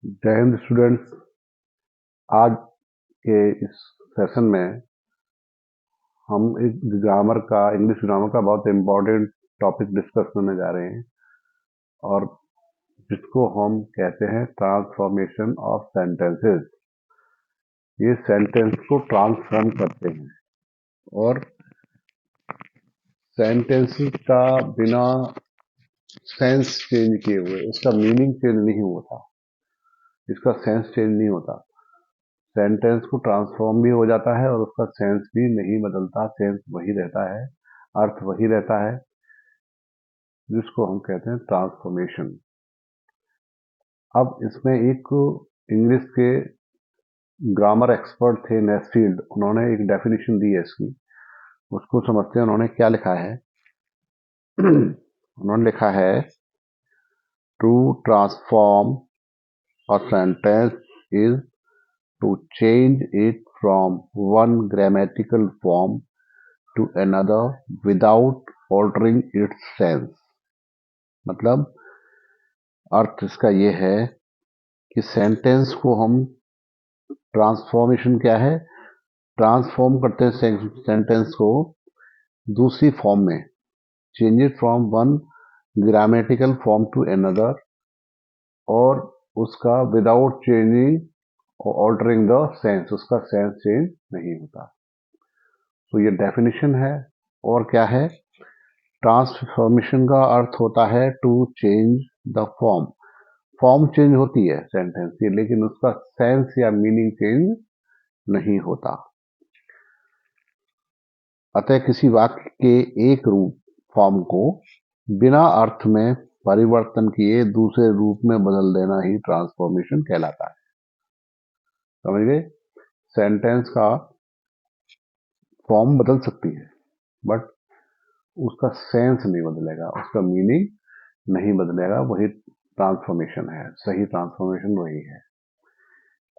जय हिंद स्टूडेंट्स। आज के इस सेशन में हम एक ग्रामर का इंग्लिश ग्रामर का बहुत इम्पोर्टेंट टॉपिक डिस्कस करने जा रहे हैं और जिसको हम कहते हैं ट्रांसफॉर्मेशन ऑफ सेंटेंसेस। ये सेंटेंस को ट्रांसफॉर्म करते हैं और सेंटेंसेस का बिना सेंस चेंज किए हुए उसका मीनिंग चेंज नहीं होता, इसका सेंस चेंज नहीं होता। सेंटेंस को ट्रांसफॉर्म भी हो जाता है और उसका सेंस भी नहीं बदलता, सेंस वही रहता है, अर्थ वही रहता है, जिसको हम कहते हैं ट्रांसफॉर्मेशन। अब इसमें एक इंग्लिश के ग्रामर एक्सपर्ट थे नेस्फील्ड, उन्होंने एक डेफिनेशन दी है इसकी, उसको समझते हैं उन्होंने क्या लिखा है। उन्होंने लिखा है to transform a sentence is to change it from one grammatical form to another without altering its sense। मतलब अर्थ इसका ये है कि सेंटेंस को हम ट्रांसफॉर्मेशन क्या है, ट्रांसफॉर्म करते हैं सेंटेंस को दूसरी फॉर्म में, change it from one grammatical form to another, और उसका विदाउट चेंजिंग और ऑल्टरिंग द सेंस, उसका सेंस चेंज नहीं होता। तो ये डेफिनेशन है। और क्या है, ट्रांसफॉर्मेशन का अर्थ होता है to change the form. Form change होती है सेंटेंस की, लेकिन उसका सेंस या मीनिंग चेंज नहीं होता। अतः किसी वाक्य के एक रूप फॉर्म को बिना अर्थ में परिवर्तन किए दूसरे रूप में बदल देना ही ट्रांसफॉर्मेशन कहलाता है। समझ गए? सेंटेंस का फॉर्म बदल सकती है बट उसका सेंस नहीं बदलेगा, उसका मीनिंग नहीं बदलेगा, वही ट्रांसफॉर्मेशन है, सही ट्रांसफॉर्मेशन वही है।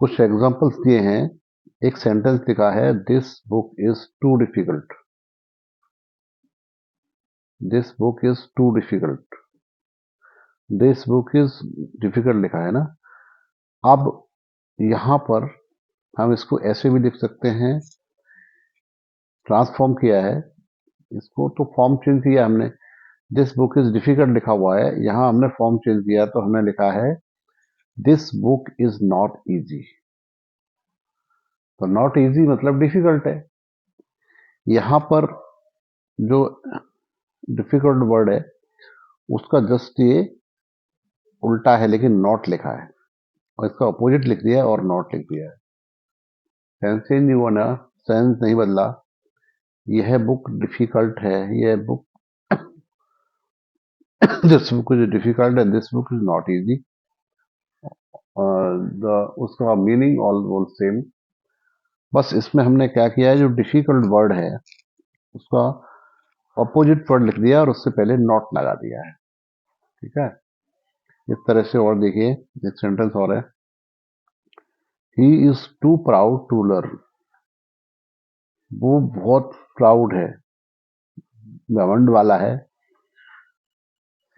कुछ एग्जांपल्स दिए हैं। एक सेंटेंस लिखा है this book is too difficult. This book is too difficult, this book is difficult लिखा है ना। अब यहां पर हम इसको ऐसे भी लिख सकते हैं, ट्रांसफॉर्म किया है इसको तो फॉर्म चेंज किया हमने। दिस बुक इज डिफिकल्ट लिखा हुआ है, यहां हमने फॉर्म चेंज किया तो हमने लिखा है this book is not easy. तो नॉट इजी मतलब डिफिकल्ट है। यहां पर जो डिफिकल्ट वर्ड है उसका जस्ट ये उल्टा है, लेकिन नॉट लिखा है और इसका अपोजिट लिख दिया है और नॉट लिख दिया है। सेंस चेंज नहीं हुआ ना, सेंस नहीं बदला। यह बुक डिफिकल्ट है, यह book this book is difficult and this book is not easy. उसका मीनिंग ऑल सेम। बस इसमें हमने क्या किया है, जो डिफिकल्ट वर्ड है उसका अपोजिट वर्ड लिख दिया और उससे पहले नॉट लगा दिया है। ठीक है, इस तरह से। और देखिए एक सेंटेंस और है, he is too proud to learn. वो बहुत प्राउड है, घमंड वाला है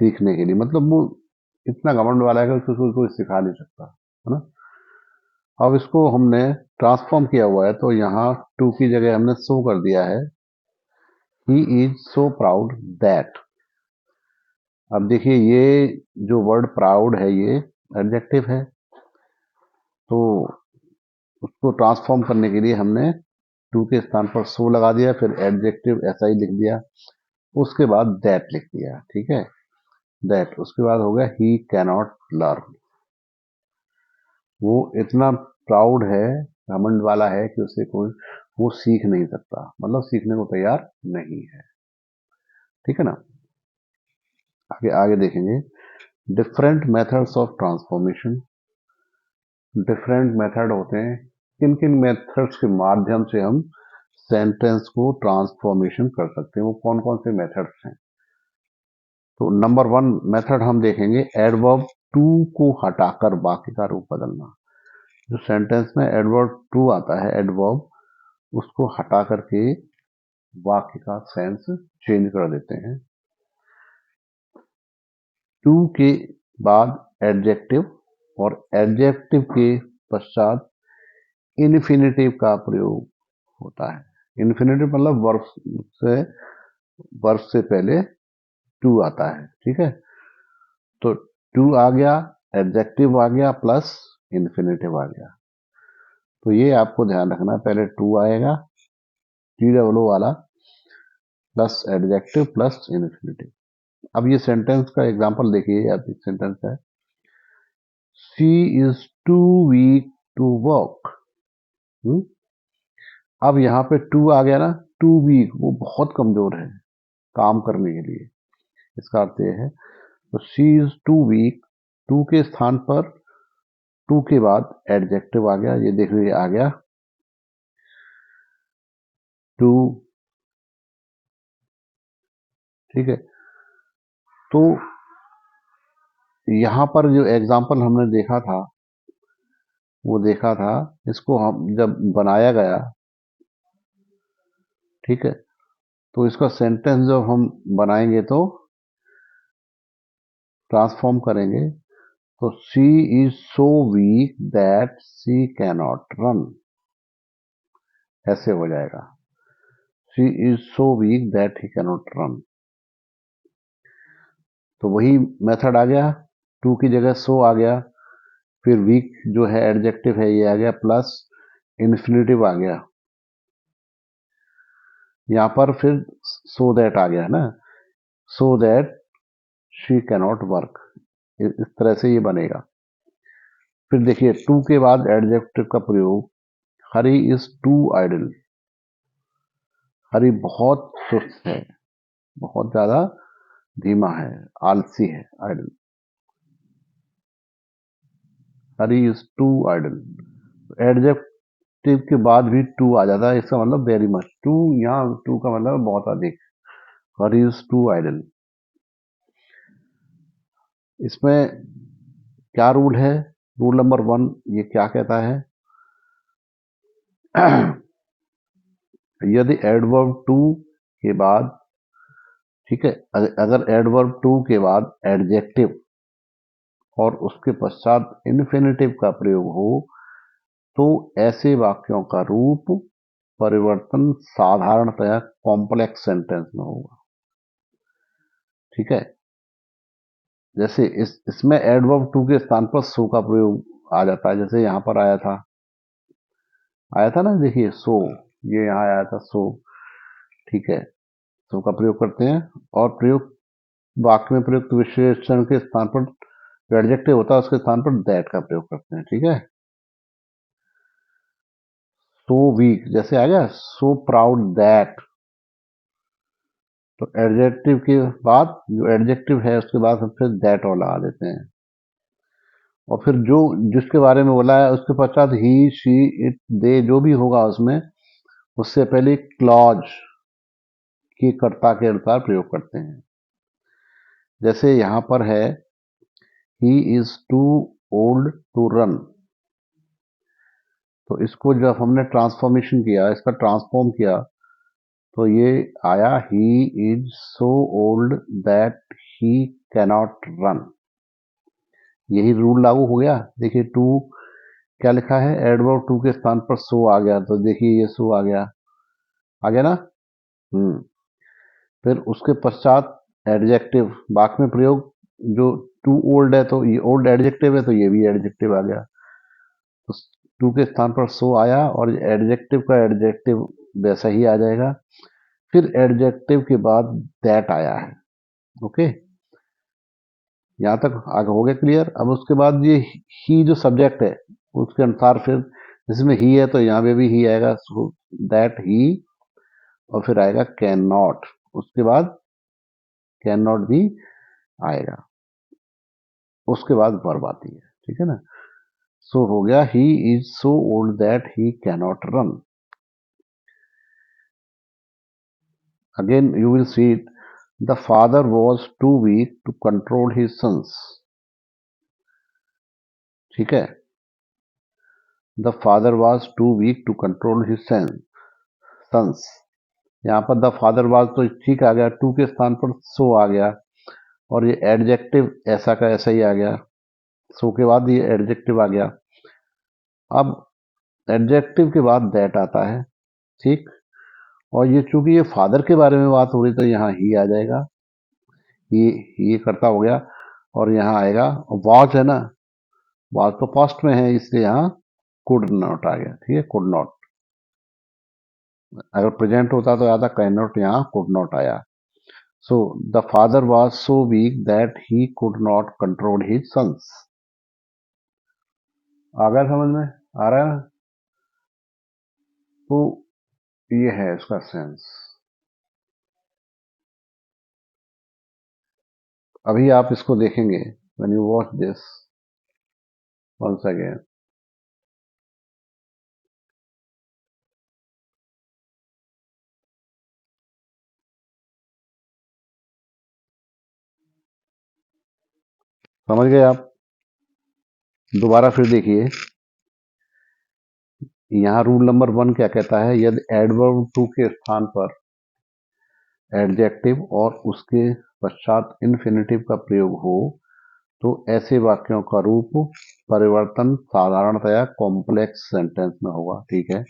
सीखने के लिए, मतलब वो इतना घमंड वाला है कि उसको कोई सिखा नहीं सकता, है ना। अब इसको हमने ट्रांसफॉर्म किया हुआ है तो यहाँ टू की जगह हमने सो कर दिया है, he is so proud that. अब देखिए ये जो वर्ड प्राउड है ये एडजेक्टिव है, तो उसको ट्रांसफॉर्म करने के लिए हमने टू के स्थान पर सो लगा दिया, फिर एडजेक्टिव ऐसा ही लिख दिया, उसके बाद दैट लिख दिया। ठीक है, दैट, उसके बाद हो गया ही कैनॉट लर्न। वो इतना प्राउड है, घमंड वाला है कि उसे कोई वो सीख नहीं सकता, मतलब सीखने को तैयार नहीं है। ठीक है ना। आगे आगे देखेंगे different methods of transformation. Different method होते हैं, किन किन मेथड्स के माध्यम से हम सेंटेंस को ट्रांसफॉर्मेशन कर सकते हैं, वो कौन कौन से मेथड्स हैं। तो नंबर वन मेथड हम देखेंगे एडवर्ब टू को हटाकर वाक्य का रूप बदलना। जो सेंटेंस में एडवर्ब टू आता है, एडवर्ब, उसको हटा करके वाक्य का सेंस चेंज कर देते हैं। टू के बाद एडजेक्टिव और एडजेक्टिव के पश्चात इन्फिनेटिव का प्रयोग होता है। इन्फिनेटिव मतलब वर्ब से पहले टू आता है, ठीक है। तो टू आ गया, एडजेक्टिव आ गया प्लस इन्फिनेटिव आ गया। तो ये आपको ध्यान रखना है, पहले टू आएगा टी डब्ल्यू वाला प्लस एडजेक्टिव प्लस इन्फिनेटिव। अब ये सेंटेंस का एग्जांपल देखिए, आप सेंटेंस है she is too weak to walk. अब यहाँ पे टू आ गया ना, टू वीक, वो बहुत कमजोर है काम करने के लिए, इसका अर्थ ये है। तो she is too weak, too के स्थान पर टू के बाद एडजेक्टिव आ गया, ये देख लीजिए आ गया टू, ठीक है। तो यहां पर जो एग्जाम्पल हमने देखा था, वो देखा था, इसको हम जब बनाया गया, ठीक है, तो इसका सेंटेंस जब हम बनाएंगे तो ट्रांसफॉर्म करेंगे, तो she is so weak that she cannot run, ऐसे हो जाएगा she is so weak that he cannot run. तो वही मेथड आ गया, टू की जगह सो आ गया, फिर वीक जो है एडजेक्टिव है ये आ गया, प्लस इन्फिनेटिव आ गया, यहां पर फिर सो दैट आ गया है ना, so that she cannot work, इस तरह से ये बनेगा। फिर देखिए टू के बाद एडजेक्टिव का प्रयोग, Hari is too idle, Hari बहुत सुस्त है, बहुत ज्यादा धीमा है, आलसी है, idle, Hari is too idle. Adjective के बाद भी टू आ जाता है, इसका मतलब वेरी मच टू, यहाँ टू का मतलब बहुत अधिक, हरी इज टू आइडल। इसमें क्या रूल है, रूल नंबर वन ये क्या कहता है यदि एडवर्ब टू के बाद, ठीक है, अगर एडवर्ब टू के बाद एडजेक्टिव और उसके पश्चात इन्फिनेटिव का प्रयोग हो, तो ऐसे वाक्यों का रूप परिवर्तन साधारणतया कॉम्प्लेक्स सेंटेंस में होगा, ठीक है। जैसे इसमें एडवर्ब टू के स्थान पर सो का प्रयोग आ जाता है, जैसे यहां पर आया था ना, देखिए सो, ये यहाँ आया था सो, ठीक है, सो का प्रयोग करते हैं। और प्रयोग वाक्य में प्रयुक्त विशेषण के स्थान पर जो एडजेक्टिव होता है उसके स्थान पर दैट का प्रयोग करते हैं, ठीक है। सो वीक जैसे आ गया, सो प्राउड दैट, तो एडजेक्टिव के बाद जो एडजेक्टिव है उसके बाद हम फिर दैट और लगा देते हैं, और फिर जो जिसके बारे में बोला है उसके पश्चात ही शी इट दे जो भी होगा उसमें, उससे पहले क्लॉज की कर्ता के अनुसार प्रयोग करते हैं। जैसे यहां पर है he is too old to run, तो इसको जब हमने ट्रांसफॉर्मेशन किया, इसका ट्रांसफॉर्म किया, तो ये आया ही is so old that he cannot run, यही रूल लागू हो गया। देखिए टू क्या लिखा है, एडवर्ब टू के स्थान पर सो आ गया, तो देखिए ये सो आ गया ना। हम्म फिर उसके पश्चात एडजेक्टिव वाक्य में प्रयोग, जो टू ओल्ड है तो ये ओल्ड एडजेक्टिव है, तो ये भी एडजेक्टिव आ गया, तो टू के स्थान पर सो आया, और एडजेक्टिव का एडजेक्टिव वैसा ही आ जाएगा। फिर एडजेक्टिव के बाद दैट आया है, ओके, यहां तक आगे हो गया क्लियर। अब उसके बाद ये ही जो सब्जेक्ट है उसके अनुसार फिर, जिसमें ही है तो यहाँ पे भी ही आएगा, सो दैट ही, और फिर आएगा कैन नॉट, उसके बाद कैन नॉट भी आएगा, उसके बाद वर्ब आती है, ठीक है ना। सो हो गया he is so old that he cannot run. Again you will see it, the father was too weak to control his sons, ठीक है, the father was too weak to control his sons, यहाँ पर the father was तो ठीक आ गया, to के स्थान पर सो आ गया, और ये एडजेक्टिव ऐसा का ऐसा ही आ गया, सो के बाद ये एडजेक्टिव आ गया। अब एडजेक्टिव के बाद दैट आता है, ठीक। और ये चूंकि ये फादर के बारे में बात हो रही तो यहाँ ही आ जाएगा, ये करता हो गया। और यहाँ आएगा वॉज है ना, वॉज तो पास्ट में है इसलिए यहाँ कुड नॉट आ गया, ठीक है, कुड नॉट। अगर प्रेजेंट होता तो आता कैन नॉट, यहाँ कुड नॉट आया। So the father was so weak that he could not control his sons. आ गया समझ में, आ रहा है ना? तो ये है इसका सेंस। अभी आप इसको देखेंगे, when you watch this once again, समझ गए आप? दोबारा फिर देखिए, यहाँ रूल नंबर 1 क्या कहता है, यदि एडवर्ब टू के स्थान पर एडजेक्टिव और उसके पश्चात इन्फिनेटिव का प्रयोग हो तो ऐसे वाक्यों का रूप परिवर्तन साधारणतया कॉम्प्लेक्स सेंटेंस में होगा, ठीक है।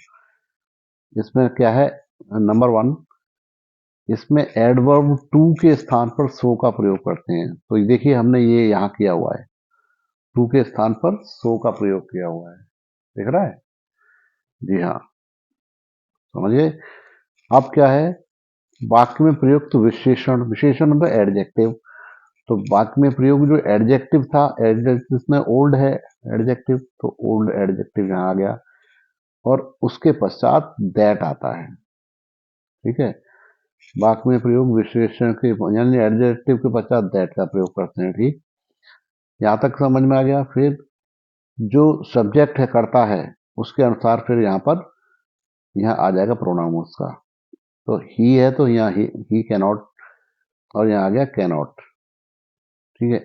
इसमें क्या है, नंबर 1, इसमें एडवर्ब टू के स्थान पर सो का प्रयोग करते हैं। तो ये देखिए हमने ये यहाँ किया हुआ है, टू के स्थान पर सो का प्रयोग किया हुआ है, देख रहा है? जी हाँ, समझिए। अब क्या है, वाक्य में प्रयुक्त विशेषण, विशेषण मतलब एडजेक्टिव। तो वाक्य में प्रयोग जो एडजेक्टिव था, एडजेक्टिव में ओल्ड है एडजेक्टिव, तो ओल्ड एडजेक्टिव यहाँ आ गया। और उसके पश्चात दैट आता है, ठीक है। वाक्य में प्रयोग विशेषण के यानी एडजेक्टिव के पश्चात दैट का प्रयोग करते हैं, ठीक। यहाँ तक समझ में आ गया। फिर जो सब्जेक्ट है, करता है, उसके अनुसार फिर यहाँ पर यहाँ आ जाएगा प्रोनाउन उसका। तो ही है तो यहाँ ही कैनॉट, और यहाँ आ गया कैनॉट, ठीक है।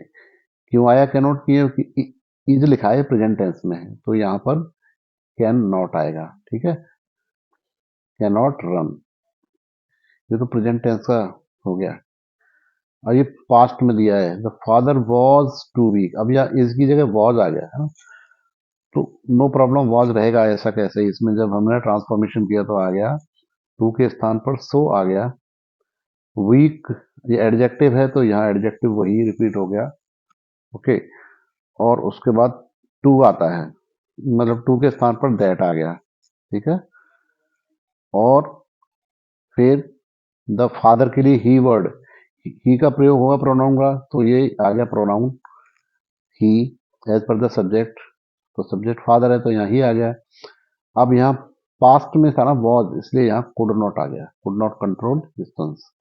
क्यों आया कैनॉट, क्योंकि इज लिखा है प्रेजेंट टेंस में है, तो यहाँ पर कैन नॉट आएगा, ठीक है। कैनॉट रन, ये तो प्रेजेंट टेंस का हो गया। और ये पास्ट में दिया है, the father was too weak, अब यहाँ इस की जगह वॉज आ गया है ना, तो नो प्रॉब्लम, वॉज रहेगा ऐसा कैसे, इसमें जब हमने ट्रांसफॉर्मेशन किया तो आ गया, टू के स्थान पर सो आ गया। वीक ये एडजेक्टिव है तो यहाँ एडजेक्टिव वही रिपीट हो गया, ओके। और उसके बाद टू आता है, मतलब टू के स्थान पर दैट आ गया, ठीक है। और फिर द फादर के लिए ही वर्ड, ही का प्रयोग होगा प्रोनाउन का, तो ये आ गया pronoun he as per the subject. तो सब्जेक्ट फादर है तो यहाँ ही आ गया। अब यहाँ पास्ट में था ना वॉज, इसलिए यहाँ कुड नॉट आ गया, कुड नॉट कंट्रोल डिस्टेंस।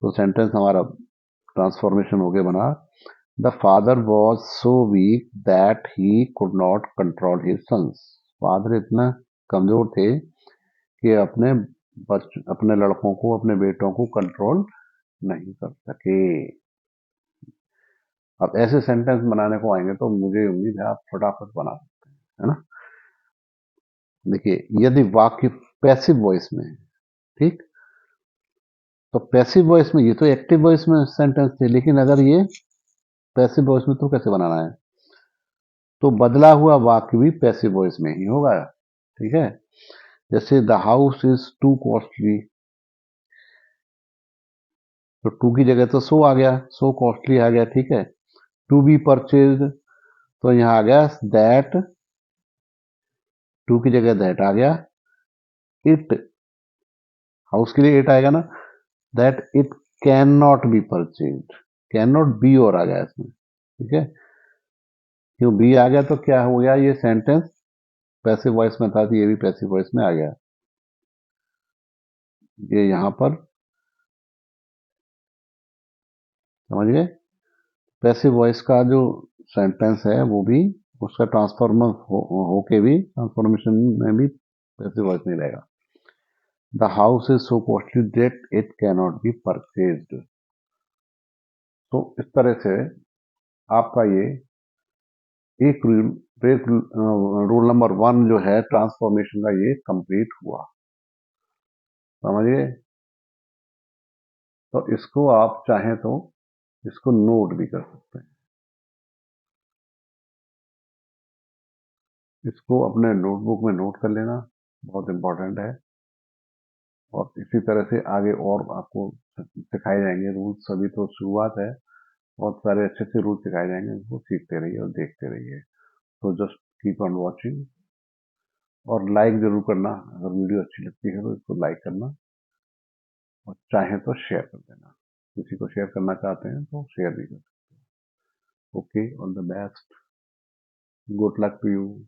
तो सेंटेंस हमारा ट्रांसफॉर्मेशन हो गया, बना the father was so weak that he could not control his sons. Father इतना कमजोर थे कि अपने लड़कों को, अपने बेटों को कंट्रोल नहीं कर सके। अब ऐसे सेंटेंस बनाने को आएंगे तो मुझे उम्मीद है आप फटाफट बना सकते हैं, है ना। देखिए, यदि वाक्य पैसिव वॉइस में है, ठीक, तो पैसिव वॉइस में, ये तो एक्टिव वॉइस में सेंटेंस थे, लेकिन अगर ये पैसिव वॉइस में तो कैसे बनाना है, तो बदला हुआ वाक्य भी पैसिव वॉइस में ही होगा, ठीक है। जैसे the house is to costly, तो टू की जगह तो सो आ गया, सो कॉस्टली आ गया, ठीक है। टू बी परचेज, तो यहाँ आ गया दैट, टू की जगह दैट आ गया। इट, हाउस के लिए इट आएगा ना, that it can not be purchase, can not be और आ गया इसमें, ठीक है। क्यों बी आ गया तो क्या हो गया, ये सेंटेंस पैसिव वॉइस में था तो ये भी पैसिव वॉइस में आ गया। ये यहाँ पर समझ गए, पैसिव वॉइस का जो सेंटेंस है वो भी उसका ट्रांसफॉर्मर होके भी ट्रांसफॉर्मेशन में भी पैसिव वॉइस नहीं रहेगा। The house is so costly that it can not be purchased. तो इस तरह से आपका ये एक रूल नंबर 1 जो है ट्रांसफॉर्मेशन का, ये कंप्लीट हुआ, समझिए। तो इसको आप चाहें तो इसको नोट भी कर सकते हैं। इसको अपने नोटबुक में नोट कर लेना, बहुत इम्पोर्टेंट है। और इसी तरह से आगे और आपको सिखाए जाएंगे रूल्स, अभी तो शुरुआत है, बहुत सारे अच्छे अच्छे रूल्स सिखाए जाएंगे, उनको सीखते रहिए और देखते रहिए। तो जस्ट कीप ऑन वॉचिंग, और लाइक जरूर करना, अगर वीडियो अच्छी लगती है तो इसको लाइक करना, और चाहे तो शेयर कर देना, किसी को शेयर करना चाहते हैं तो शेयर भी कर सकते हैं। Okay, all the best, good luck to you.